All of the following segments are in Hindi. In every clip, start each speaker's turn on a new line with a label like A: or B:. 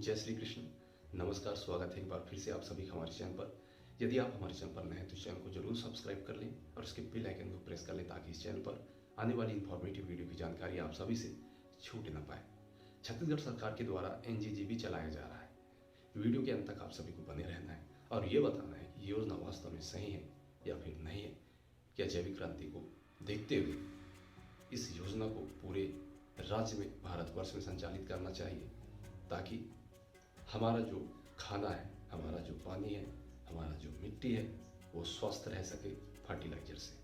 A: जय श्री कृष्ण। नमस्कार, स्वागत है एक बार फिर से आप सभी का हमारे चैनल पर। यदि आप हमारे चैनल पर नए हैं तो इस चैनल को जरूर सब्सक्राइब कर लें और उसके बेल आइकन को प्रेस कर लें ताकि इस चैनल पर आने वाली इन्फॉर्मेटिव वीडियो की जानकारी आप सभी से छूट ना पाए। छत्तीसगढ़ सरकार के द्वारा एनजीजीबी चलाया जा रहा है। वीडियो के अंत तक आप सभी को बने रहना है और ये बताना है कि योजना वास्तव में सही है या फिर नहीं है। क्या जैविक क्रांति को देखते हुए इस योजना को पूरे राज्य में, भारतवर्ष में संचालित करना चाहिए ताकि हमारा जो खाना है, हमारा जो पानी है, हमारा जो मिट्टी है वो स्वस्थ रह सके, फर्टिलाइजर से,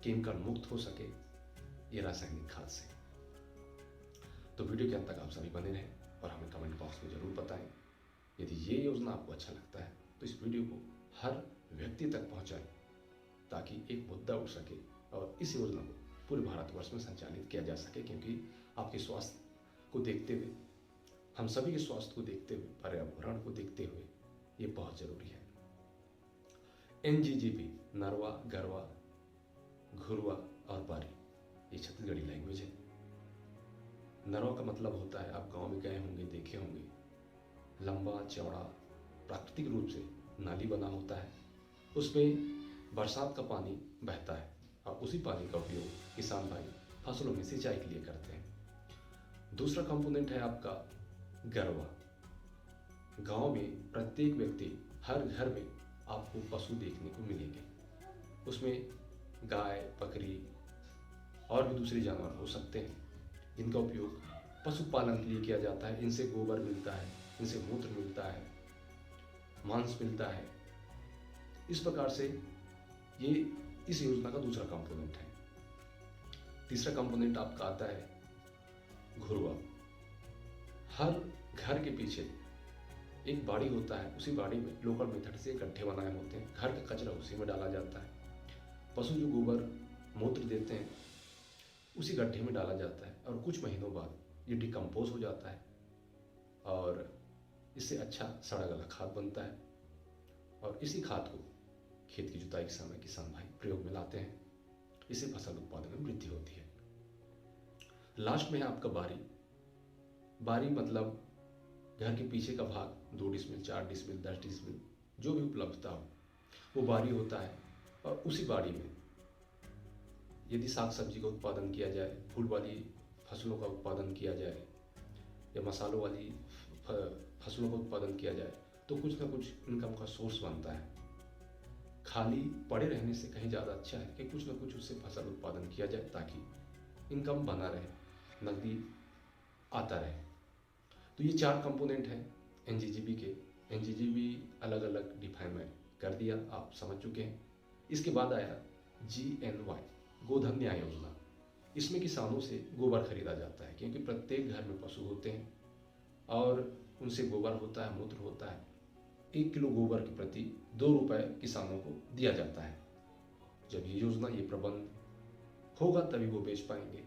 A: केमिकल मुक्त हो सके, ये रासायनिक खाद से। तो वीडियो के अंत तक आप सभी बने रहें और हमें कमेंट बॉक्स में जरूर बताएं। यदि ये योजना आपको अच्छा लगता है तो इस वीडियो को हर व्यक्ति तक पहुंचाएं ताकि एक मुद्दा उठ सके और इस योजना को पूरे भारतवर्ष में संचालित किया जा सके, क्योंकि आपके स्वास्थ्य को देखते हुए, हम सभी के स्वास्थ्य को देखते हुए, पर्यावरण को देखते हुए ये बहुत जरूरी है। एनजीजीबी नरवा, गरवा, घुरवा और बारी, ये छत्तीसगढ़ी लैंग्वेज है। नरवा का मतलब होता है, आप गांव में गए होंगे, देखे होंगे, लंबा चौड़ा प्राकृतिक रूप से नाली बना होता है, उसमें बरसात का पानी बहता है और उसी पानी का उपयोग किसान भाई फसलों में सिंचाई के लिए करते हैं। दूसरा कंपोनेंट है आपका गरवा। गांव में प्रत्येक व्यक्ति, हर घर में आपको पशु देखने को मिलेंगे। उसमें गाय, बकरी और भी दूसरे जानवर हो सकते हैं जिनका उपयोग पशुपालन के लिए किया जाता है। इनसे गोबर मिलता है, इनसे मूत्र मिलता है, मांस मिलता है। इस प्रकार से ये इस योजना का दूसरा कंपोनेंट है। तीसरा कंपोनेंट आपका आता है घुरवा। हर घर के पीछे एक बाड़ी होता है, उसी बाड़ी में लोकल मेथड से गड्ढे बनाए होते हैं, घर का कचरा उसी में डाला जाता है। पशु जो गोबर मूत्र देते हैं उसी गड्ढे में डाला जाता है और कुछ महीनों बाद ये डिकम्पोज हो जाता है और इससे अच्छा सड़ा गला खाद बनता है और इसी खाद को खेत की जुताई के समय किसान भाई प्रयोग में लाते हैं। इससे फसल उत्पादन में वृद्धि होती है। लास्ट में है आपका बारी। बारी मतलब घर के पीछे का भाग, 2 डिसमिल, 4 डिसमिल, 10 डिसमिल, जो भी उपलब्धता हो वो बारी होता है और उसी बाड़ी में यदि साग सब्जी का उत्पादन किया जाए, फूल वाली फसलों का उत्पादन किया जाए या मसालों वाली फसलों का उत्पादन किया जाए तो कुछ ना कुछ इनकम का सोर्स बनता है। खाली पड़े रहने से कहीं ज़्यादा अच्छा है कि कुछ ना कुछ उससे फसल उत्पादन किया जाए ताकि इनकम बना रहे, नकदी आता रहे। तो ये 4 कंपोनेंट हैं एनजीजीबी के। एनजीजीबी अलग अलग डिफाइन में कर दिया, आप समझ चुके हैं। इसके बाद आया जीएनवाई, गोधन न्याय योजना। इसमें किसानों से गोबर खरीदा जाता है क्योंकि प्रत्येक घर में पशु होते हैं और उनसे गोबर होता है, मूत्र होता है। 1 किलो गोबर के प्रति 2 रुपये किसानों को दिया जाता है। जब ये योजना, ये प्रबंध होगा तभी वो बेच पाएंगे।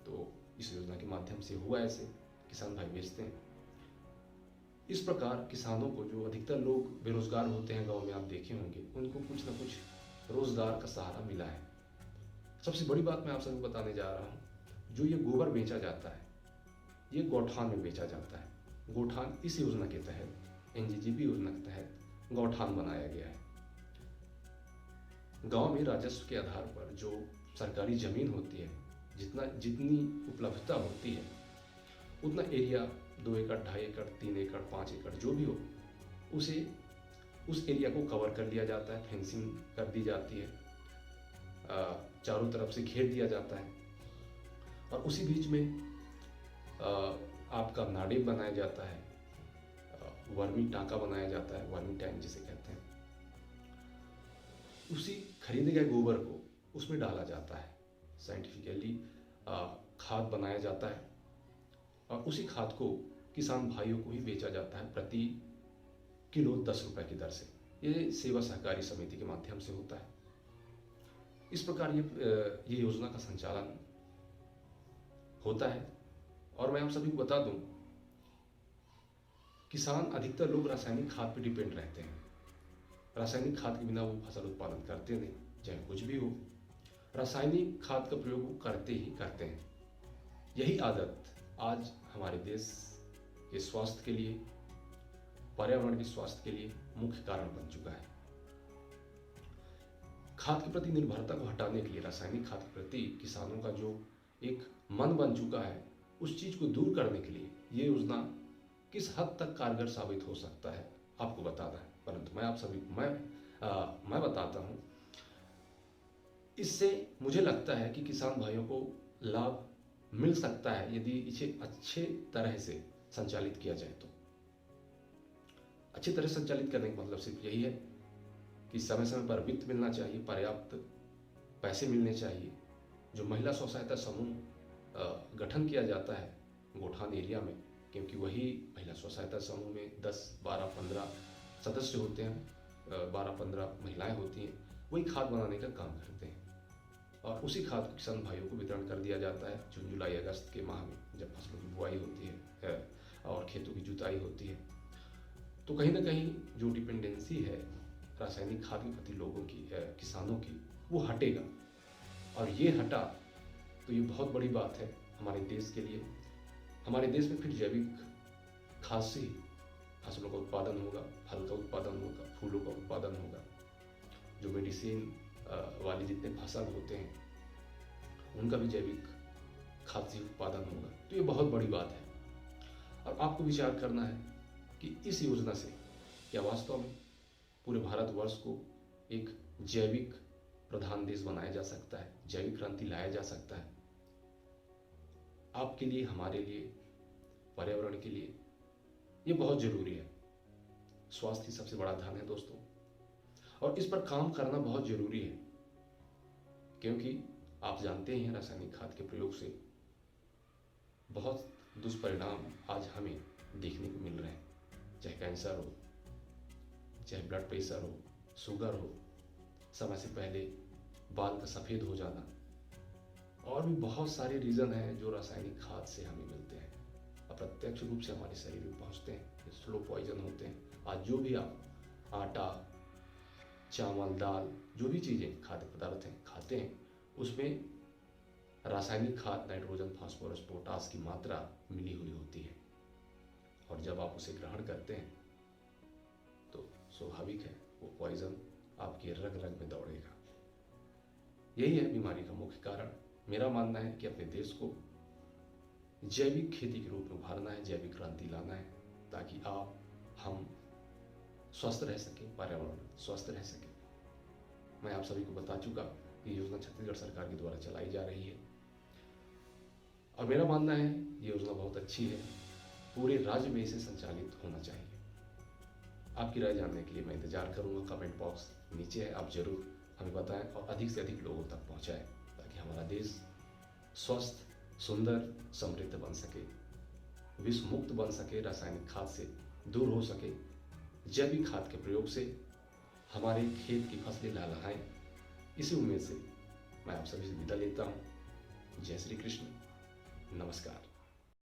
A: तो इस योजना के माध्यम से हुआ ऐसे, किसान भाई बेचते हैं। इस प्रकार किसानों को, जो अधिकतर लोग बेरोजगार होते हैं गांव में, आप देखे होंगे, उनको कुछ ना कुछ रोजगार का सहारा मिला है। सबसे बड़ी बात मैं आप सभी को बताने जा रहा हूँ, जो ये गोबर बेचा जाता है ये गौठान में बेचा जाता है। गौठान इस योजना के तहत, एनजीजीबी योजना के तहत गौठान बनाया गया है। गांव में राजस्व के आधार पर जो सरकारी जमीन होती है, जितनी उपलब्धता होती है उतना एरिया, 2 एकड़, 2.5 एकड़, 3 एकड़, 5 एकड़ जो भी हो, उस एरिया को कवर कर लिया जाता है, फेंसिंग कर दी जाती है, चारों तरफ से घेर दिया जाता है और उसी बीच में आपका नाडेप बनाया जाता है, वर्मी टांका बनाया जाता है, वर्मी टैंक जिसे कहते हैं। उसी खरीदे गए गोबर को उसमें डाला जाता है, साइंटिफिकली खाद बनाया जाता है और उसी खाद को किसान भाइयों को ही बेचा जाता है प्रति किलो 10 रुपये की दर से। ये सेवा सहकारी समिति के माध्यम से होता है। इस प्रकार ये योजना का संचालन होता है। और मैं आप सभी को बता दूं, किसान, अधिकतर लोग रासायनिक खाद पर डिपेंड रहते हैं। रासायनिक खाद के बिना वो फसल उत्पादन करते नहीं, चाहे कुछ भी हो। रासायनिक खाद का प्रयोग वो करते ही करते हैं। यही आदत आज हमारे देश के स्वास्थ्य के लिए, पर्यावरण के स्वास्थ्य के लिए मुख्य कारण बन चुका है। खाद के प्रति निर्भरता को हटाने के लिए, रासायनिक खाद के प्रति किसानों का जो एक मन बन चुका है, उस चीज को दूर करने के लिए ये योजना किस हद तक कारगर साबित हो सकता है आपको बताना है। परंतु मैं बताता हूं। इससे मुझे लगता है कि किसान भाइयों को लाभ मिल सकता है यदि इसे अच्छे तरह से संचालित किया जाए। तो अच्छी तरह से संचालित करने का मतलब सिर्फ यही है कि समय समय पर वित्त मिलना चाहिए, पर्याप्त पैसे मिलने चाहिए। जो महिला स्व सहायता समूह गठन किया जाता है गोठान एरिया में, क्योंकि वही महिला स्व सहायता समूह में 10, 12, 15 सदस्य होते हैं, 12-15 महिलाएं होती हैं, वही खाद बनाने का काम करते हैं और उसी खाद को किसान भाइयों को वितरण कर दिया जाता है जून, जुलाई, अगस्त के माह में, जब फसलों की बुआई होती है और खेतों की जुताई होती है। तो कहीं ना कहीं जो डिपेंडेंसी है रासायनिक खाद के प्रति लोगों की, किसानों की, वो हटेगा। और ये हटा तो ये बहुत बड़ी बात है हमारे देश के लिए। हमारे देश में फिर जैविक खाद से ही फसलों का उत्पादन होगा, फल का उत्पादन होगा, फूलों का उत्पादन होगा। जो मेडिसिन वाले जितने फसल होते हैं उनका भी जैविक खाद से उत्पादन होगा। तो ये बहुत बड़ी बात है और आपको विचार करना है कि इस योजना से क्या वास्तव में पूरे भारतवर्ष को एक जैविक प्रधान देश बनाया जा सकता है, जैविक क्रांति लाया जा सकता है। आपके लिए, हमारे लिए, पर्यावरण के लिए ये बहुत जरूरी है। स्वास्थ्य ही सबसे बड़ा धन है दोस्तों, और इस पर काम करना बहुत जरूरी है, क्योंकि आप जानते हैं रासायनिक खाद के प्रयोग से बहुत दुष्परिणाम आज हमें देखने को मिल रहे हैं। चाहे कैंसर हो, चाहे ब्लड प्रेशर हो, शुगर हो, समय से पहले बाल का सफ़ेद हो जाना, और भी बहुत सारे रीज़न हैं जो रासायनिक खाद से हमें मिलते हैं, अप्रत्यक्ष रूप से हमारे शरीर में पहुंचते हैं, स्लो पॉइजन होते हैं। आज जो भी आप आटा, चावल, दाल, जो भी चीज़ें खाद्य पदार्थ हैं खाते हैं, उसमें रासायनिक खाद, नाइट्रोजन, फास्फोरस, पोटास की मात्रा मिली हुई होती है, और जब आप उसे ग्रहण करते हैं तो स्वाभाविक है वो पॉइजन आपके रग रग में दौड़ेगा। यही है बीमारी का मुख्य कारण। मेरा मानना है कि अपने देश को जैविक खेती के रूप में उभारना है, जैविक क्रांति लाना है, ताकि आप, हम स्वस्थ रह सके, पर्यावरण स्वस्थ रह सके। मैं आप सभी को बता चुका कि योजना छत्तीसगढ़ सरकार के द्वारा चलाई जा रही है और मेरा मानना है ये योजना बहुत अच्छी है। पूरे राज्य में इसे संचालित होना चाहिए। आपकी राय जानने के लिए मैं इंतजार करूंगा। कमेंट बॉक्स नीचे है, आप जरूर हमें बताएं और अधिक से अधिक लोगों तक पहुंचाएं, ताकि हमारा देश स्वस्थ, सुंदर, समृद्ध बन सके, विष मुक्त बन सके, रासायनिक खाद से दूर हो सके, जैविक खाद के प्रयोग से हमारे खेत की फसलें लहलहाएं। इसी उम्मीद से मैं आप सभी से विदा लेता हूँ। जय श्री कृष्ण, नमस्कार।